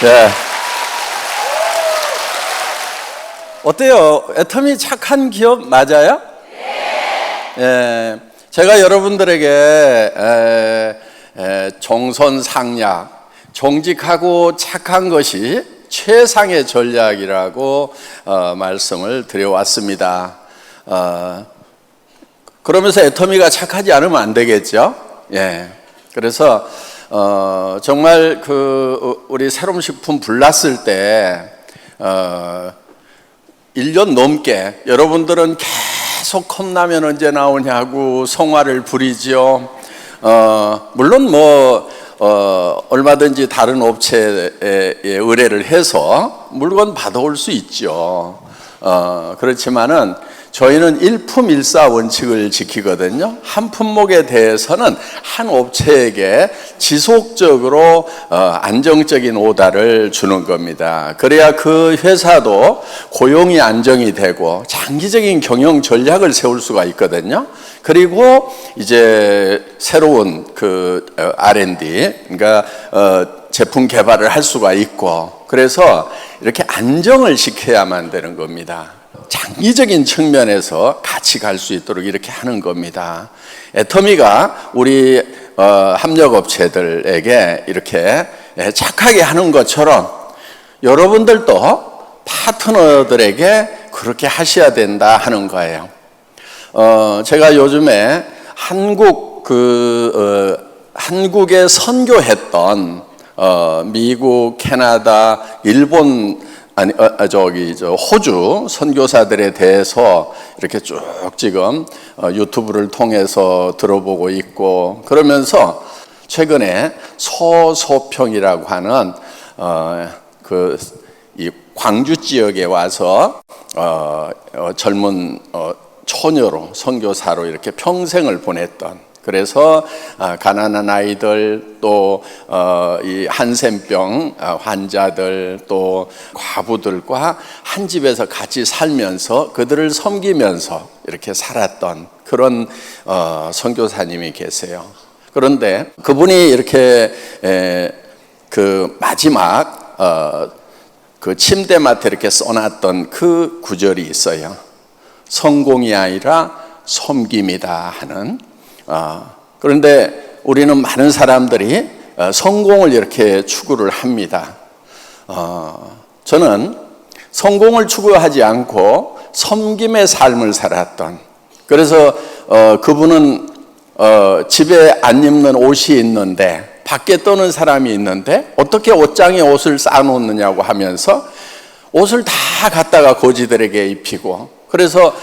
예. 어때요? 애터미 착한 기업 맞아요? 예. 제가 여러분들에게 정선상략, 정직하고 착한 것이 최상의 전략이라고 말씀을 드려왔습니다. 그러면서 애터미가 착하지 않으면 안 되겠죠? 예. 그래서 정말 우리 새롬식품 불났을 때 1년 넘게 여러분들은 계속 컵라면 언제 나오냐고 성화를 부리죠. 물론 얼마든지 다른 업체에 의뢰를 해서 물건 받아올 수 있죠. 그렇지만은 저희는 일품일사 원칙을 지키거든요. 한 품목에 대해서는 한 업체에게 지속적으로 안정적인 오다를 주는 겁니다. 그래야 그 회사도 고용이 안정이 되고 장기적인 경영 전략을 세울 수가 있거든요. 그리고 이제 새로운 R&D, 그러니까 제품 개발을 할 수가 있고, 그래서 이렇게 안정을 시켜야만 되는 겁니다. 장기적인 측면에서 같이 갈 수 있도록 이렇게 하는 겁니다. 애터미가 우리 협력업체들에게 이렇게 착하게 하는 것처럼 여러분들도 파트너들에게 그렇게 하셔야 된다 하는 거예요. 제가 요즘에 한국에 선교했던 미국, 캐나다, 일본, 호주 선교사들에 대해서 이렇게 쭉 지금 유튜브를 통해서 들어보고 있고, 그러면서 최근에 서소평이라고 하는 이 광주 지역에 와서 젊은 처녀로 선교사로 이렇게 평생을 보냈던, 그래서 가난한 아이들, 또 이 한센병 환자들, 또 과부들과 한 집에서 같이 살면서 그들을 섬기면서 이렇게 살았던 그런 선교사님이 계세요. 그런데 그분이 이렇게 마지막 침대맡에 이렇게 써놨던 그 구절이 있어요. 성공이 아니라 섬김이다 하는. 그런데 우리는 많은 사람들이 성공을 이렇게 추구를 합니다. 저는 성공을 추구하지 않고 섬김의 삶을 살았던, 그래서 그분은 집에 안 입는 옷이 있는데 밖에 떠는 사람이 있는데 어떻게 옷장에 옷을 쌓아놓느냐고 하면서 옷을 다 갖다가 고지들에게 입히고, 그래서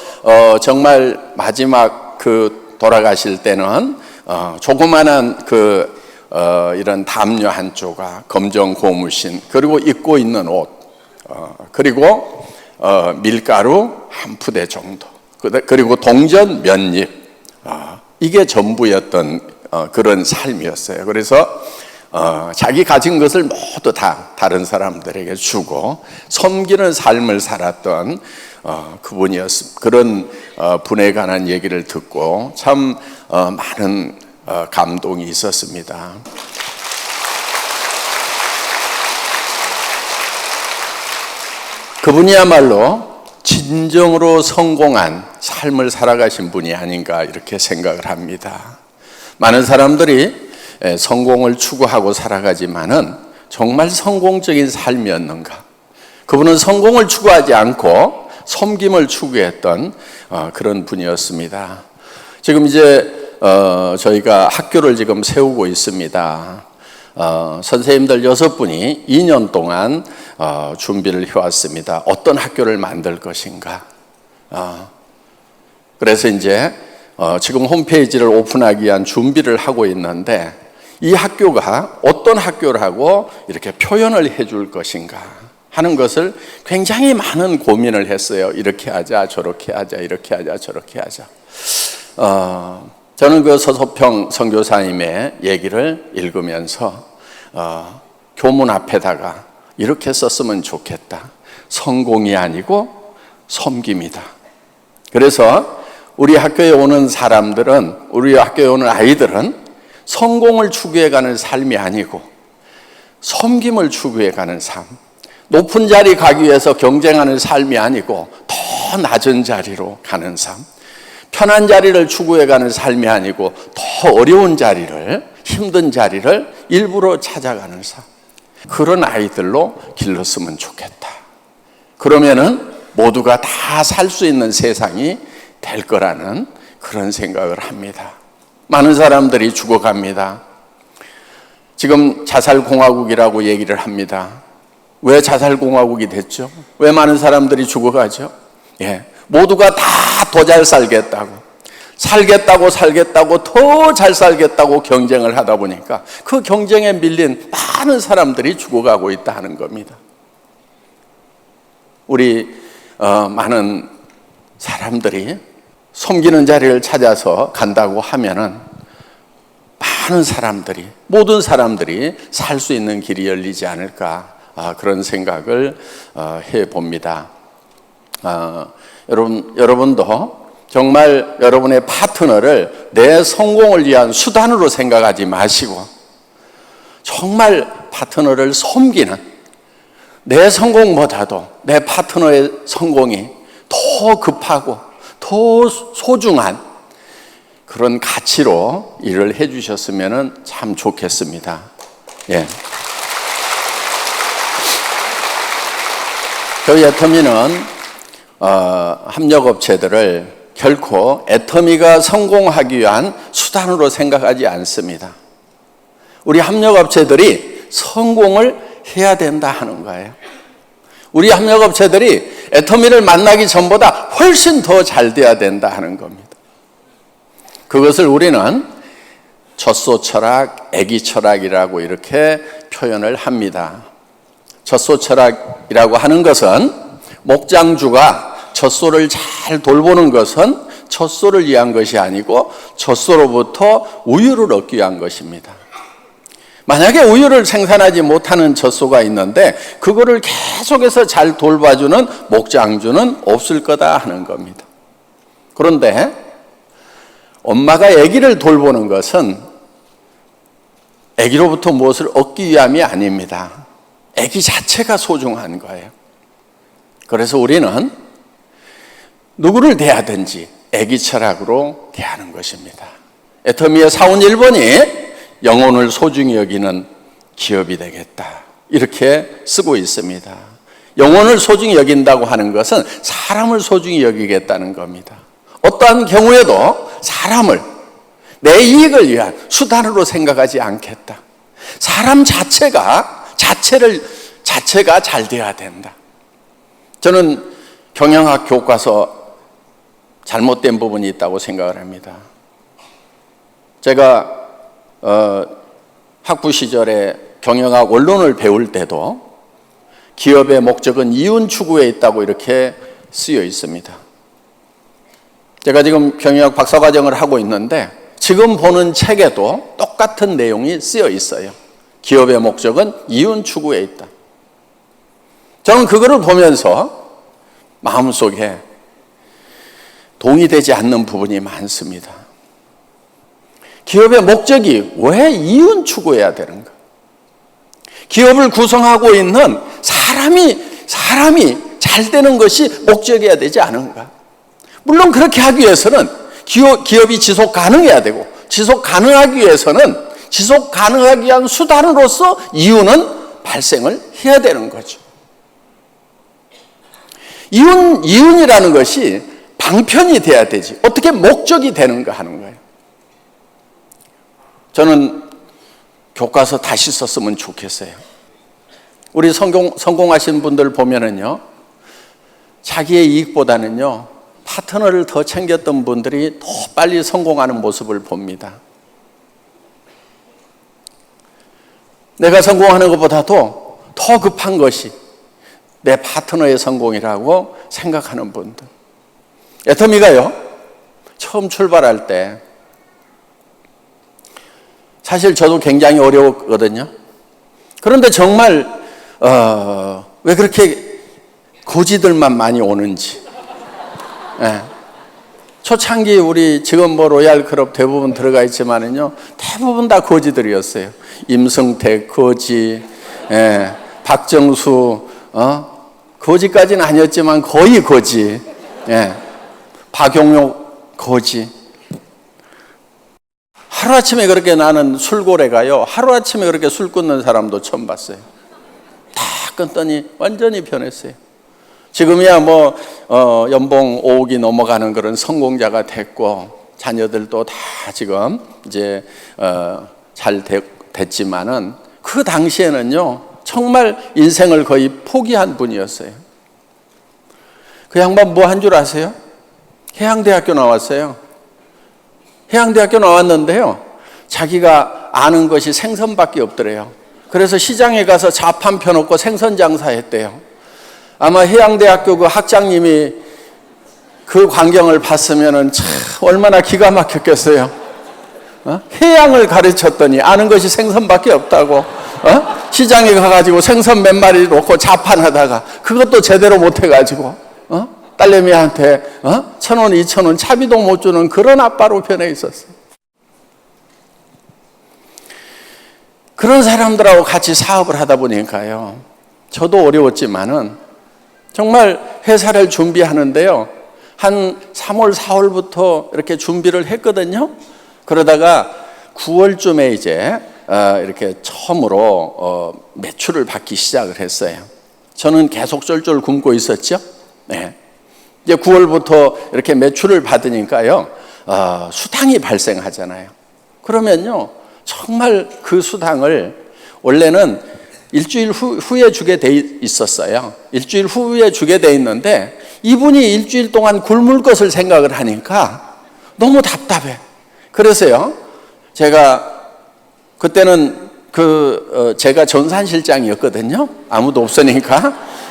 정말 마지막 돌아가실 때는 조그마한 이런 담요 한 조각, 검정 고무신, 그리고 입고 있는 옷, 그리고 밀가루 한 푸대 정도, 그리고 동전 몇 입, 이게 전부였던 그런 삶이었어요. 그래서 자기 가진 것을 모두 다 다른 사람들에게 주고 섬기는 삶을 살았던 그분이었습니다. 그런 분에 관한 얘기를 듣고 참 많은 감동이 있었습니다. 그분이야말로 진정으로 성공한 삶을 살아가신 분이 아닌가 이렇게 생각을 합니다. 많은 사람들이 성공을 추구하고 살아가지만은 정말 성공적인 삶이었는가? 그분은 성공을 추구하지 않고 섬김을 추구했던 그런 분이었습니다. 지금 이제 저희가 학교를 지금 세우고 있습니다. 선생님들 6분이 2년 동안 준비를 해왔습니다. 어떤 학교를 만들 것인가. 그래서 이제 지금 홈페이지를 오픈하기 위한 준비를 하고 있는데, 이 학교가 어떤 학교라고 이렇게 표현을 해줄 것인가 하는 것을 굉장히 많은 고민을 했어요. 이렇게 하자, 저렇게 하자, 이렇게 하자, 저렇게 하자. 저는 그 서소평 선교사님의 얘기를 읽으면서 교문 앞에다가 이렇게 썼으면 좋겠다. 성공이 아니고 섬김이다. 그래서 우리 학교에 오는 사람들은, 우리 학교에 오는 아이들은 성공을 추구해가는 삶이 아니고 섬김을 추구해가는 삶, 높은 자리 가기 위해서 경쟁하는 삶이 아니고 더 낮은 자리로 가는 삶, 편한 자리를 추구해가는 삶이 아니고 더 어려운 자리를, 힘든 자리를 일부러 찾아가는 삶, 그런 아이들로 길렀으면 좋겠다. 그러면은 모두가 다 살 수 있는 세상이 될 거라는 그런 생각을 합니다. 많은 사람들이 죽어갑니다. 지금 자살공화국이라고 얘기를 합니다. 왜 자살공화국이 됐죠? 왜 많은 사람들이 죽어가죠? 모두가 다 더 잘 살겠다고 더 잘 살겠다고 경쟁을 하다 보니까 그 경쟁에 밀린 많은 사람들이 죽어가고 있다 하는 겁니다. 우리 많은 사람들이 섬기는 자리를 찾아서 간다고 하면은 많은 사람들이, 모든 사람들이 살 수 있는 길이 열리지 않을까, 그런 생각을 해봅니다. 여러분도 정말 여러분의 파트너를 내 성공을 위한 수단으로 생각하지 마시고 정말 파트너를 섬기는, 내 성공보다도 내 파트너의 성공이 더 급하고 더 소중한 그런 가치로 일을 해주셨으면 참 좋겠습니다. 저희 애터미는 협력업체들을 결코 애터미가 성공하기 위한 수단으로 생각하지 않습니다. 우리 협력업체들이 성공을 해야 된다 하는 거예요. 우리 협력업체들이 애터미를 만나기 전보다 훨씬 더 잘 돼야 된다 하는 겁니다. 그것을 우리는 젖소 철학, 애기 철학이라고 이렇게 표현을 합니다. 젖소 철학이라고 하는 것은 목장주가 젖소를 잘 돌보는 것은 젖소를 위한 것이 아니고 젖소로부터 우유를 얻기 위한 것입니다. 만약에 우유를 생산하지 못하는 젖소가 있는데 그거를 계속해서 잘 돌봐주는 목장주는 없을 거다 하는 겁니다. 그런데 엄마가 아기를 돌보는 것은 아기로부터 무엇을 얻기 위함이 아닙니다. 아기 자체가 소중한 거예요. 그래서 우리는 누구를 대하든지 아기 철학으로 대하는 것입니다. 애터미의 사원 1번이 영혼을 소중히 여기는 기업이 되겠다, 이렇게 쓰고 있습니다. 영혼을 소중히 여긴다고 하는 것은 사람을 소중히 여기겠다는 겁니다. 어떠한 경우에도 사람을 내 이익을 위한 수단으로 생각하지 않겠다. 사람 자체가 잘 돼야 된다. 저는 경영학 교과서 잘못된 부분이 있다고 생각을 합니다. 제가 학부 시절에 경영학 원론을 배울 때도 기업의 목적은 이윤 추구에 있다고 이렇게 쓰여 있습니다. 제가 지금 경영학 박사과정을 하고 있는데 지금 보는 책에도 똑같은 내용이 쓰여 있어요. 기업의 목적은 이윤 추구에 있다. 저는 그거를 보면서 마음속에 동의되지 않는 부분이 많습니다. 기업의 목적이 왜 이윤 추구해야 되는가? 기업을 구성하고 있는 사람이 잘 되는 것이 목적이어야 되지 않은가? 물론 그렇게 하기 위해서는 기업이 지속 가능해야 되고, 지속 가능하기 위해서는 지속 가능하기 위한 수단으로서 이윤은 발생을 해야 되는 거죠. 이윤이라는 것이 방편이 돼야 되지 어떻게 목적이 되는가 하는 거예요. 저는 교과서 다시 썼으면 좋겠어요. 우리 성공하신 분들 보면은요, 자기의 이익보다는요 파트너를 더 챙겼던 분들이 더 빨리 성공하는 모습을 봅니다. 내가 성공하는 것보다도 더 급한 것이 내 파트너의 성공이라고 생각하는 분들. 애터미가요, 처음 출발할 때 사실 저도 굉장히 어려웠거든요. 그런데 정말 왜 그렇게 거지들만 많이 오는지. 초창기 우리 지금 로얄 클럽 대부분 들어가 있지만은요, 대부분 다 거지들이었어요. 임승택 거지, 예, 박정수, 거지까지는 아니었지만 거의 거지. 예, 박용록 거지. 하루아침에 그렇게 나는 술고래가요, 하루아침에 그렇게 술 끊는 사람도 처음 봤어요. 다 끊더니 완전히 변했어요. 지금이야 뭐 연봉 5억이 넘어가는 그런 성공자가 됐고, 자녀들도 다 지금 이제 잘 됐지만은, 그 당시에는요 정말 인생을 거의 포기한 분이었어요. 그 양반 뭐 한 줄 아세요? 해양대학교 나왔어요. 해양대학교 나왔는데요, 자기가 아는 것이 생선밖에 없더래요. 그래서 시장에 가서 자판 펴놓고 생선 장사했대요. 아마 해양대학교 그 학장님이 그 광경을 봤으면은 참 얼마나 기가 막혔겠어요. 해양을 가르쳤더니 아는 것이 생선밖에 없다고. 시장에 가가지고 생선 몇 마리 놓고 자판하다가 그것도 제대로 못해가지고 딸내미한테 1,000원, 2,000원 차비도 못 주는 그런 아빠로 변해 있었어요. 그런 사람들하고 같이 사업을 하다 보니까요, 저도 어려웠지만은 정말 회사를 준비하는데요, 한 3월, 4월부터 이렇게 준비를 했거든요. 그러다가 9월쯤에 이제 이렇게 처음으로 매출을 받기 시작을 했어요. 저는 계속 쫄쫄 굶고 있었죠. 네. 이제 9월부터 이렇게 매출을 받으니까요, 수당이 발생하잖아요. 그러면요, 정말 그 수당을 원래는 일주일 후에 주게 돼 있었어요. 일주일 후에 주게 돼 있는데, 이분이 일주일 동안 굶을 것을 생각을 하니까 너무 답답해. 그래서요, 제가 그때는 제가 전산실장이었거든요. 아무도 없으니까.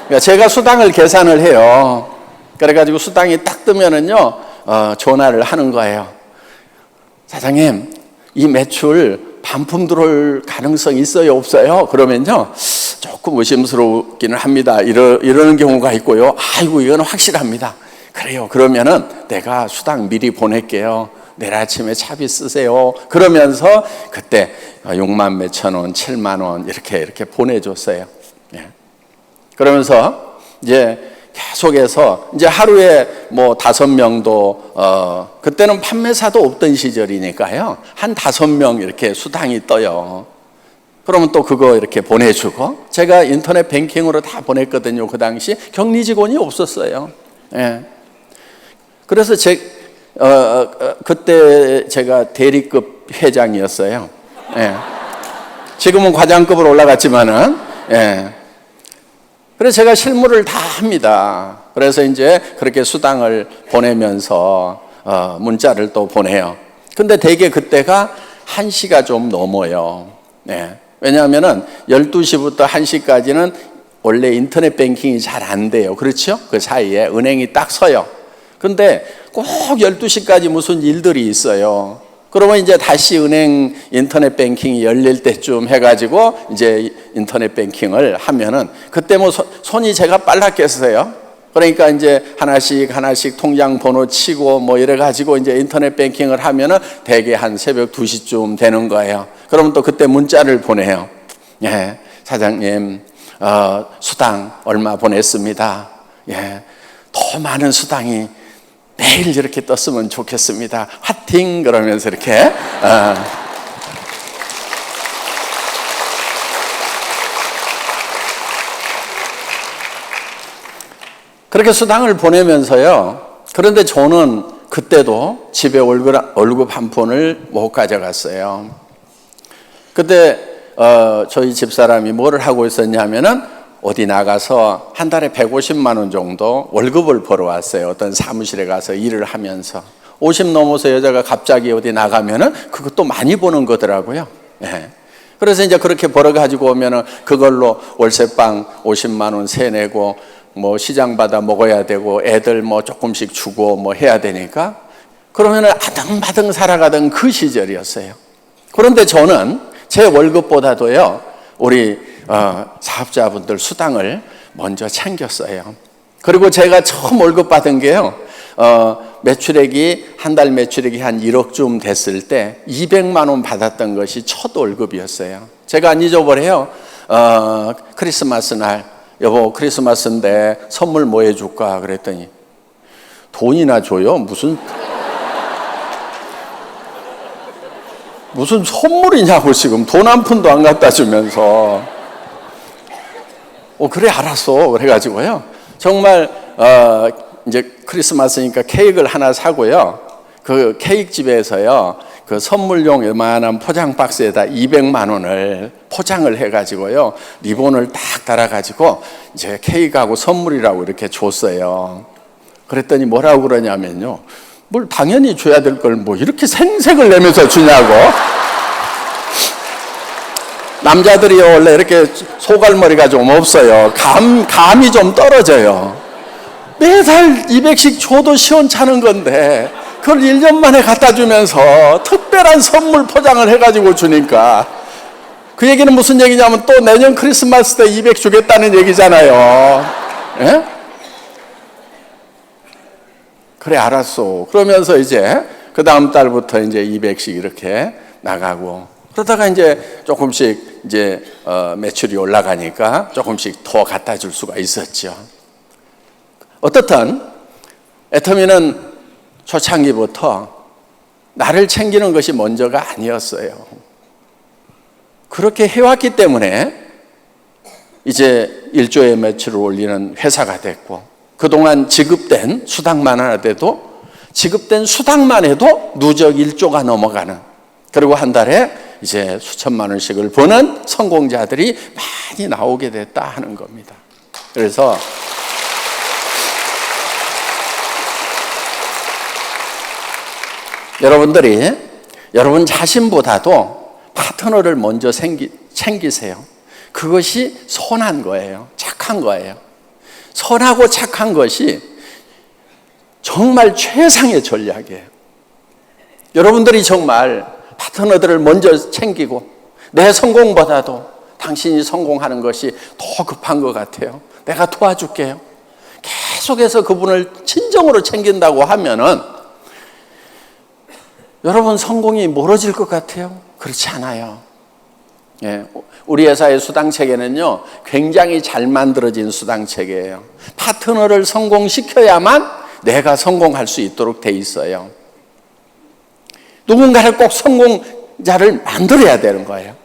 그러니까 제가 수당을 계산을 해요. 그래가지고 수당이 딱 뜨면은요, 전화를 하는 거예요. 사장님, 이 매출 반품 들어올 가능성 있어요, 없어요? 그러면요, 조금 의심스럽기는 합니다. 이러는 경우가 있고요. 아이고, 이건 확실합니다. 그래요. 그러면은 내가 수당 미리 보낼게요. 내일 아침에 차비 쓰세요. 그러면서 그때 6만 몇천 원, 7만 원 이렇게 보내줬어요. 예. 그러면서 이제 계속해서 이제 하루에 뭐 5명도 그때는 판매사도 없던 시절이니까요, 한 5명 이렇게 수당이 떠요. 그러면 또 그거 이렇게 보내주고, 제가 인터넷 뱅킹으로 다 보냈거든요. 그 당시 격리 직원이 없었어요. 예. 그래서 그때 제가 대리급 회장이었어요. 예. 지금은 과장급으로 올라갔지만은, 예. 그래서 제가 실무를 다 합니다. 그래서 이제 그렇게 수당을 보내면서 문자를 또 보내요. 근데 대개 그때가 1시가 좀 넘어요. 네. 왜냐하면은 12시부터 1시까지는 원래 인터넷 뱅킹이 잘 안 돼요. 그렇죠? 그 사이에 은행이 딱 서요. 근데 꼭 12시까지 무슨 일들이 있어요. 그러면 이제 다시 은행 인터넷 뱅킹이 열릴 때쯤 해가지고 이제 인터넷 뱅킹을 하면은, 그때 뭐 손이 제가 빨랐겠어요. 그러니까 이제 하나씩 통장 번호 치고 뭐 이래가지고 이제 인터넷 뱅킹을 하면은 대개 한 새벽 2시쯤 되는 거예요. 그러면 또 그때 문자를 보내요. 예, 사장님, 수당 얼마 보냈습니다. 예, 더 많은 수당이 매일 이렇게 떴으면 좋겠습니다. 화팅! 그러면서 이렇게. 그렇게 수당을 보내면서요. 그런데 저는 그때도 집에 월급 한 푼을 못 가져갔어요. 그때 저희 집사람이 뭐를 하고 있었냐면은, 어디 나가서 한 달에 150만 원 정도 월급을 벌어왔어요. 어떤 사무실에 가서 일을 하면서. 50 넘어서 여자가 갑자기 어디 나가면은 그것도 많이 버는 거더라고요. 예. 그래서 이제 그렇게 벌어가지고 오면은 그걸로 월세방 50만 원 세내고, 뭐 시장 받아 먹어야 되고, 애들 뭐 조금씩 주고 뭐 해야 되니까, 그러면은 아등바등 살아가던 그 시절이었어요. 그런데 저는 제 월급보다도요, 우리 사업자분들 수당을 먼저 챙겼어요. 그리고 제가 처음 월급 받은 게요, 매출액이 한 달 매출액이 한 1억쯤 됐을 때 200만 원 받았던 것이 첫 월급이었어요. 제가 안 잊어버려요. 크리스마스 날 여보 크리스마스인데 선물 뭐 해줄까 그랬더니 돈이나 줘요? 무슨 선물이냐고 지금 돈 한 푼도 안 갖다 주면서 그래 알았어 그래가지고요 정말 이제 크리스마스니까 케이크를 하나 사고요 그 케이크 집에서요 그 선물용 요만한 포장 박스에다 200만 원을 포장을 해가지고요 리본을 딱 달아가지고 이제 케이크하고 선물이라고 이렇게 줬어요. 그랬더니 뭐라고 그러냐면요 뭘 당연히 줘야 될 걸 뭐 이렇게 생색을 내면서 주냐고. 남자들이 원래 이렇게 소갈머리가 좀 없어요. 감이 좀 떨어져요. 매달 200씩 줘도 시원찮은 건데 그걸 1년 만에 갖다 주면서 특별한 선물 포장을 해가지고 주니까 그 얘기는 무슨 얘기냐면 또 내년 크리스마스 때 200 주겠다는 얘기잖아요. 예? 그래 알았어. 그러면서 이제 그 다음 달부터 이제 200씩 이렇게 나가고 그러다가 이제 조금씩 이제 매출이 올라가니까 조금씩 더 갖다 줄 수가 있었죠. 어떻든 애터미는 초창기부터 나를 챙기는 것이 먼저가 아니었어요. 그렇게 해왔기 때문에 이제 1조의 매출을 올리는 회사가 됐고 그동안 지급된 수당만 하나도 지급된 수당만 해도 누적 1조가 넘어가는 그리고 한 달에 이제 수천만 원씩을 버는 성공자들이 많이 나오게 됐다 하는 겁니다. 그래서 여러분들이 여러분 자신보다도 파트너를 먼저 챙기세요. 그것이 선한 거예요. 착한 거예요. 선하고 착한 것이 정말 최상의 전략이에요. 여러분들이 정말 파트너들을 먼저 챙기고 내 성공보다도 당신이 성공하는 것이 더 급한 것 같아요. 내가 도와줄게요. 계속해서 그분을 진정으로 챙긴다고 하면은 여러분 성공이 멀어질 것 같아요? 그렇지 않아요. 예, 우리 회사의 수당체계는요 굉장히 잘 만들어진 수당체계예요. 파트너를 성공시켜야만 내가 성공할 수 있도록 돼 있어요. 누군가를 꼭 성공자를 만들어야 되는 거예요.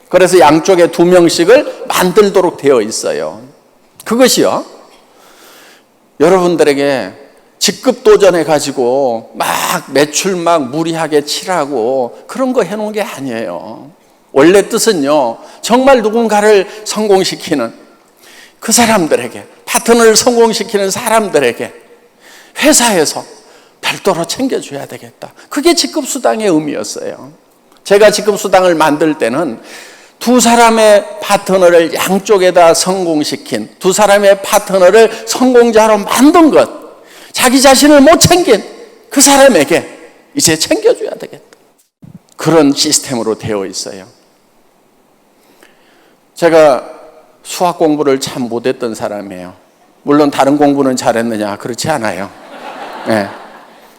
그래서 양쪽에 2명씩을 만들도록 되어 있어요. 그것이요 여러분들에게 직급 도전해가지고 막 매출 막 무리하게 칠하고 그런 거 해놓은 게 아니에요. 원래 뜻은요 정말 누군가를 성공시키는 그 사람들에게 파트너를 성공시키는 사람들에게 회사에서 별도로 챙겨줘야 되겠다. 그게 직급수당의 의미였어요. 제가 직급수당을 만들 때는 두 사람의 파트너를 양쪽에다 성공시킨 두 사람의 파트너를 성공자로 만든 것 자기 자신을 못 챙긴 그 사람에게 이제 챙겨줘야 되겠다. 그런 시스템으로 되어 있어요. 제가 수학 공부를 참 못했던 사람이에요. 물론 다른 공부는 잘했느냐 그렇지 않아요. 네.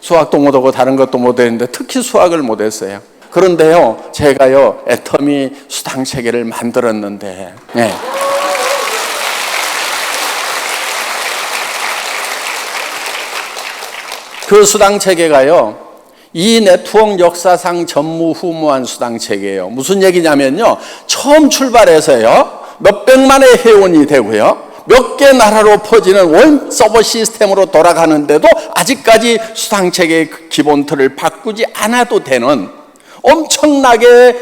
수학도 못하고 다른 것도 못했는데 특히 수학을 못했어요. 그런데요 제가요 애터미 수당체계를 만들었는데 네. 그 수당체계가요 이 네트워크 역사상 전무후무한 수당체계예요. 무슨 얘기냐면요 처음 출발해서요 몇백만의 회원이 되고요 몇 개 나라로 퍼지는 원 서버 시스템으로 돌아가는데도 아직까지 수당체계의 기본 틀을 바꾸지 않아도 되는 엄청나게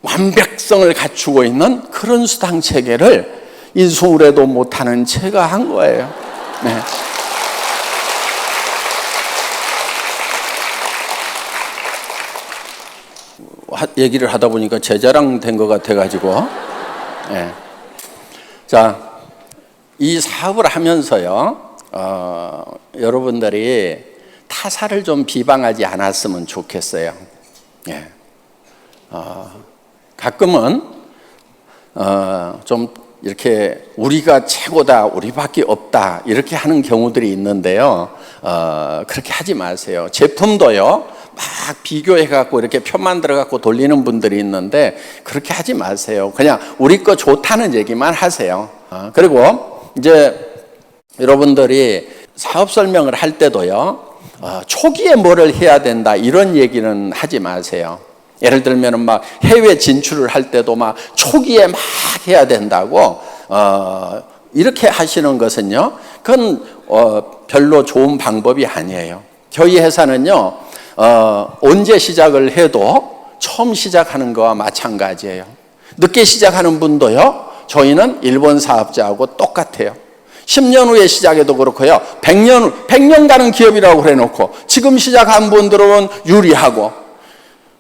완벽성을 갖추고 있는 그런 수당체계를 인수를 못하는 제가 한 거예요. 네. 얘기를 하다 보니까 제 자랑 된 것 같아가지고 네. 자, 이 사업을 하면서요 여러분들이 타사를 좀 비방하지 않았으면 좋겠어요. 예. 가끔은 좀 이렇게 우리가 최고다, 우리밖에 없다 이렇게 하는 경우들이 있는데요. 그렇게 하지 마세요. 제품도요 막 비교해갖고 이렇게 표 만들어갖고 돌리는 분들이 있는데 그렇게 하지 마세요. 그냥 우리 거 좋다는 얘기만 하세요. 그리고 이제 여러분들이 사업 설명을 할 때도요, 초기에 뭐를 해야 된다 이런 얘기는 하지 마세요. 예를 들면 막 해외 진출을 할 때도 막 초기에 막 해야 된다고 이렇게 하시는 것은요, 그건 별로 좋은 방법이 아니에요. 저희 회사는요, 언제 시작을 해도 처음 시작하는 거와 마찬가지예요. 늦게 시작하는 분도요, 저희는 일본 사업자하고 똑같아요. 10년 후에 시작해도 그렇고요, 100년 가는 기업이라고 해놓고 지금 시작한 분들은 유리하고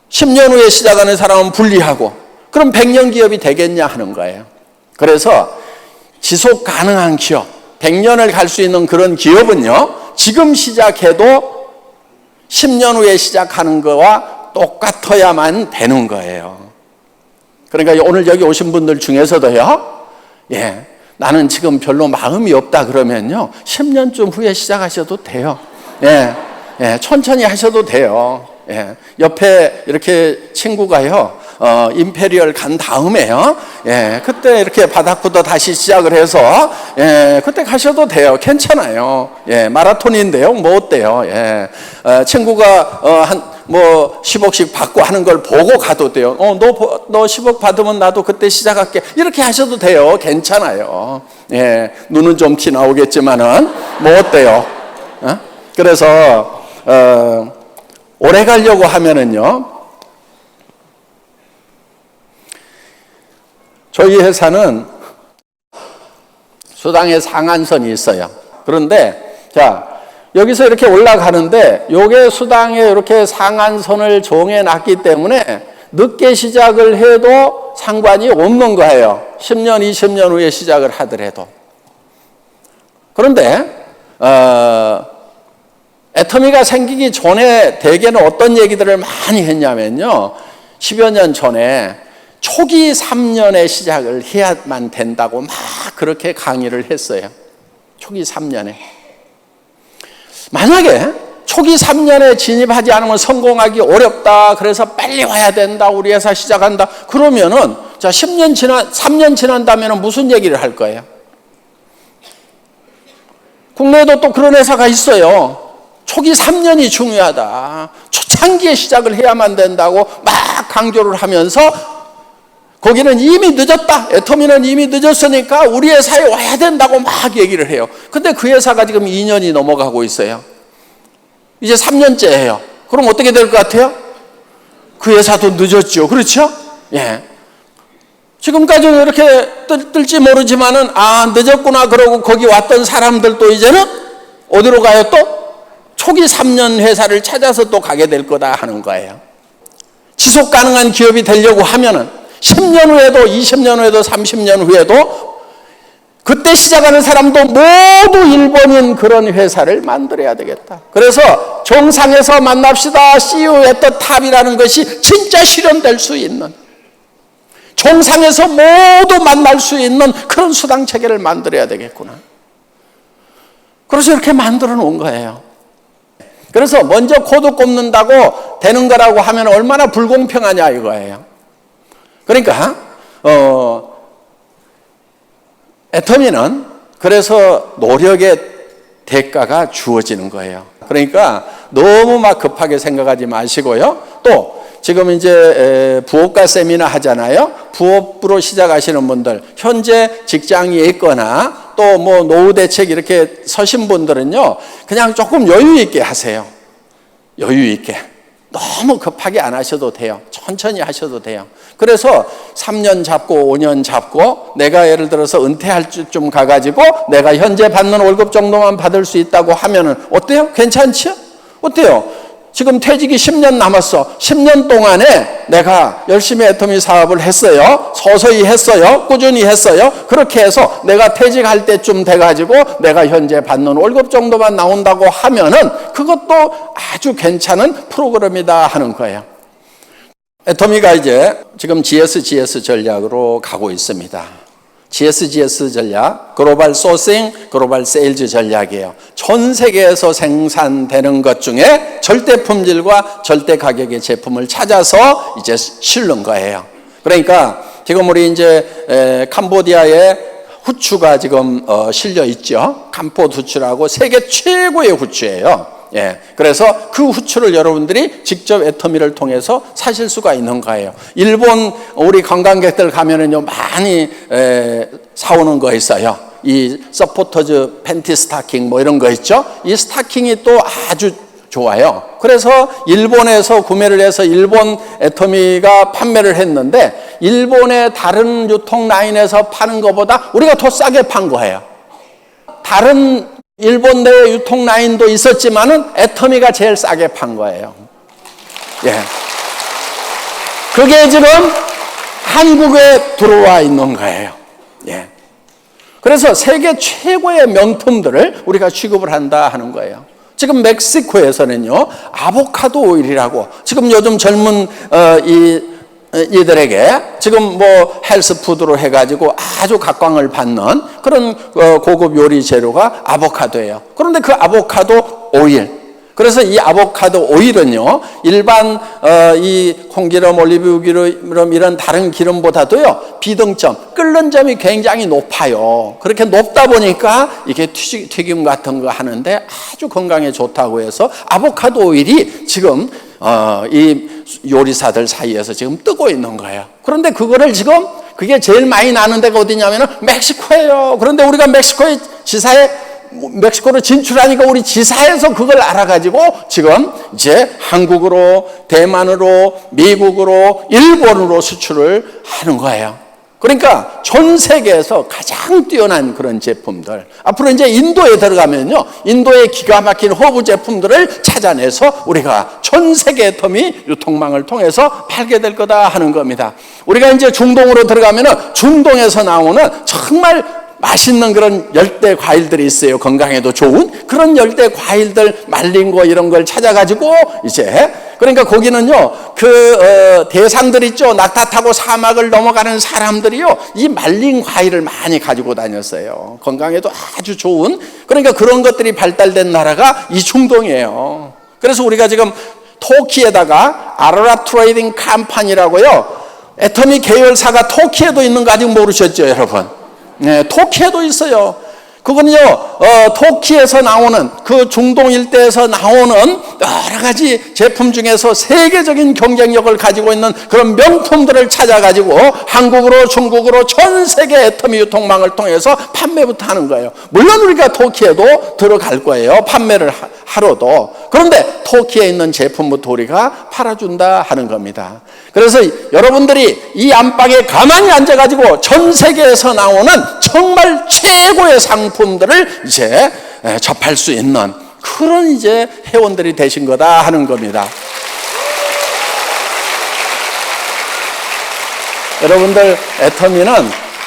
10년 후에 시작하는 사람은 불리하고, 그럼 100년 기업이 되겠냐 하는 거예요. 그래서 지속 가능한 기업, 100년을 갈 수 있는 그런 기업은요, 지금 시작해도 10년 후에 시작하는 거와 똑같아야만 되는 거예요. 그러니까 오늘 여기 오신 분들 중에서도요, 나는 지금 별로 마음이 없다 그러면요, 10년쯤 후에 시작하셔도 돼요. 천천히 하셔도 돼요. 옆에 이렇게 친구가요, 임페리얼 간 다음에요, 그때 이렇게 바닥부터 다시 시작을 해서, 그때 가셔도 돼요. 괜찮아요. 마라톤인데요, 뭐 어때요? 친구가, 뭐 10억씩 받고 하는 걸 보고 가도 돼요. 너 10억 받으면 나도 그때 시작할게. 이렇게 하셔도 돼요. 괜찮아요. 눈은 좀 티 나오겠지만은, 뭐 어때요? 그래서, 오래 가려고 하면은요, 저희 회사는 수당의 상한선이 있어요. 그런데, 자, 여기서 이렇게 올라가는데, 요게 수당에 이렇게 상한선을 정해놨기 때문에 늦게 시작을 해도 상관이 없는 거예요. 10년, 20년 후에 시작을 하더라도. 그런데, 애터미가 생기기 전에 대개는 어떤 얘기들을 많이 했냐면요, 10여 년 전에 초기 3년에 시작을 해야만 된다고 막 그렇게 강의를 했어요. 초기 3년에. 만약에 초기 3년에 진입하지 않으면 성공하기 어렵다, 그래서 빨리 와야 된다, 우리 회사 시작한다, 그러면은, 자, 3년 지난다면 무슨 얘기를 할 거예요? 국내에도 또 그런 회사가 있어요. 초기 3년이 중요하다, 초창기에 시작을 해야만 된다고 막 강조를 하면서, 거기는 이미 늦었다, 애터미는 이미 늦었으니까 우리 회사에 와야 된다고 막 얘기를 해요. 근데 그 회사가 지금 2년이 넘어가고 있어요. 이제 3년째예요. 그럼 어떻게 될 것 같아요? 그 회사도 늦었죠. 그렇죠? 지금까지는 이렇게 뜰지 모르지만은, 늦었구나 그러고 거기 왔던 사람들도 이제는 어디로 가요? 또 초기 3년 회사를 찾아서 또 가게 될 거다 하는 거예요. 지속 가능한 기업이 되려고 하면은 10년 후에도, 20년 후에도, 30년 후에도 그때 시작하는 사람도 모두 일본인 그런 회사를 만들어야 되겠다. 그래서 정상에서 만납시다, See you at the top이라는 것이 진짜 실현될 수 있는, 정상에서 모두 만날 수 있는 그런 수당 체계를 만들어야 되겠구나. 그래서 이렇게 만들어 놓은 거예요. 그래서 먼저 코드 꼽는다고 되는 거라고 하면 얼마나 불공평하냐 이거예요. 그러니까 애터미는 그래서 노력의 대가가 주어지는 거예요. 그러니까 너무 막 급하게 생각하지 마시고요. 또 지금 이제 부업가 세미나 하잖아요. 부업으로 시작하시는 분들, 현재 직장이 있거나 또 뭐 노후 대책 이렇게 서신 분들은요, 그냥 조금 여유 있게 하세요. 여유 있게. 너무 급하게 안 하셔도 돼요. 천천히 하셔도 돼요. 그래서 3년 잡고 5년 잡고 내가 예를 들어서 은퇴할 쯤 가가지고 내가 현재 받는 월급 정도만 받을 수 있다고 하면은 어때요? 괜찮죠? 어때요? 지금 퇴직이 10년 남았어. 10년 동안에 내가 열심히 애터미 사업을 했어요. 서서히 했어요. 꾸준히 했어요. 그렇게 해서 내가 퇴직할 때쯤 돼가지고 내가 현재 받는 월급 정도만 나온다고 하면은 그것도 아주 괜찮은 프로그램이다 하는 거예요. 애터미가 이제 지금 GS 전략으로 가고 있습니다. GSGS 전략, 글로벌 소싱, 글로벌 세일즈 전략이에요. 전 세계에서 생산되는 것 중에 절대 품질과 절대 가격의 제품을 찾아서 이제 실는 거예요. 그러니까 지금 우리 이제 캄보디아에 후추가 지금 실려 있죠. 캄포드 후추라고 세계 최고의 후추예요. 예, 그래서 그 후추를 여러분들이 직접 애터미를 통해서 사실 수가 있는 거예요. 일본 우리 관광객들 가면은요 많이 사오는 거 있어요. 이 서포터즈 팬티 스타킹 뭐 이런 거 있죠. 이 스타킹이 또 아주 좋아요. 그래서 일본에서 구매를 해서 일본 애터미가 판매를 했는데 일본의 다른 유통 라인에서 파는 것보다 우리가 더 싸게 판 거예요. 다른 일본 내 유통 라인도 있었지만은 애터미가 제일 싸게 판 거예요. 예. 그게 지금 한국에 들어와 있는 거예요. 예. 그래서 세계 최고의 명품들을 우리가 취급을 한다 하는 거예요. 지금 멕시코에서는요, 아보카도 오일이라고 지금 요즘 젊은 이들에게 지금 뭐 헬스푸드로 해가지고 아주 각광을 받는 그런 고급 요리 재료가 아보카도예요. 그런데 그 아보카도 오일, 그래서 이 아보카도 오일은요 일반 이 콩기름, 올리브유기름 이런 다른 기름보다도요 비등점, 끓는 점이 굉장히 높아요. 그렇게 높다 보니까 이게 튀김 같은 거 하는데 아주 건강에 좋다고 해서 아보카도 오일이 지금 이 요리사들 사이에서 지금 뜨고 있는 거예요. 그런데 그거를 지금 그게 제일 많이 나는 데가 어디냐면은 멕시코예요. 그런데 우리가 멕시코로 진출하니까 우리 지사에서 그걸 알아가지고 지금 이제 한국으로, 대만으로, 미국으로, 일본으로 수출을 하는 거예요. 그러니까 전 세계에서 가장 뛰어난 그런 제품들, 앞으로 이제 인도에 들어가면요 인도의 기가 막힌 허브 제품들을 찾아내서 우리가 전 세계 애터미 유통망을 통해서 팔게 될 거다 하는 겁니다. 우리가 이제 중동으로 들어가면은 중동에서 나오는 정말 맛있는 그런 열대 과일들이 있어요. 건강에도 좋은 그런 열대 과일들, 말린 거 이런 걸 찾아가지고 이제 그러니까 거기는요 대상들 있죠. 낙타 타고 사막을 넘어가는 사람들이요 이 말린 과일을 많이 가지고 다녔어요. 건강에도 아주 좋은 그러니까 그런 것들이 발달된 나라가 이 중동이에요. 그래서 우리가 지금 터키에다가 아로라 트레이딩 컴퍼니라고요 애터미 계열사가 터키에도 있는 거 아직 모르셨죠, 여러분? 네, 터키에도 있어요. 그거는요, 터키에서 나오는 그 중동 일대에서 나오는 여러 가지 제품 중에서 세계적인 경쟁력을 가지고 있는 그런 명품들을 찾아가지고 한국으로, 중국으로 전 세계 애터미 유통망을 통해서 판매부터 하는 거예요. 물론 우리가 터키에도 들어갈 거예요. 판매를 하러도. 그런데 터키에 있는 제품부터 우리가 팔아준다 하는 겁니다. 그래서 여러분들이 이 안방에 가만히 앉아가지고 전 세계에서 나오는 정말 최고의 상품들을 이제 접할 수 있는 그런 이제 회원들이 되신 거다 하는 겁니다. 여러분들 애터미는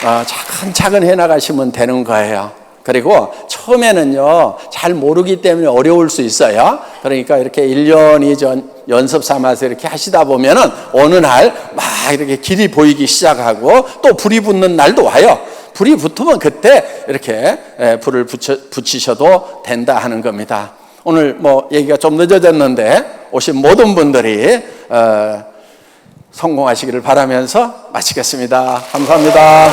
차근차근 해나가시면 되는 거예요. 그리고 처음에는요 잘 모르기 때문에 어려울 수 있어요. 그러니까 이렇게 1년, 2년 연습 삼아서 이렇게 하시다 보면은 어느 날 막 이렇게 길이 보이기 시작하고 또 불이 붙는 날도 와요. 불이 붙으면 그때 이렇게 불을 붙이셔도 된다 하는 겁니다. 오늘 뭐 얘기가 좀 늦어졌는데 오신 모든 분들이 성공하시기를 바라면서 마치겠습니다. 감사합니다.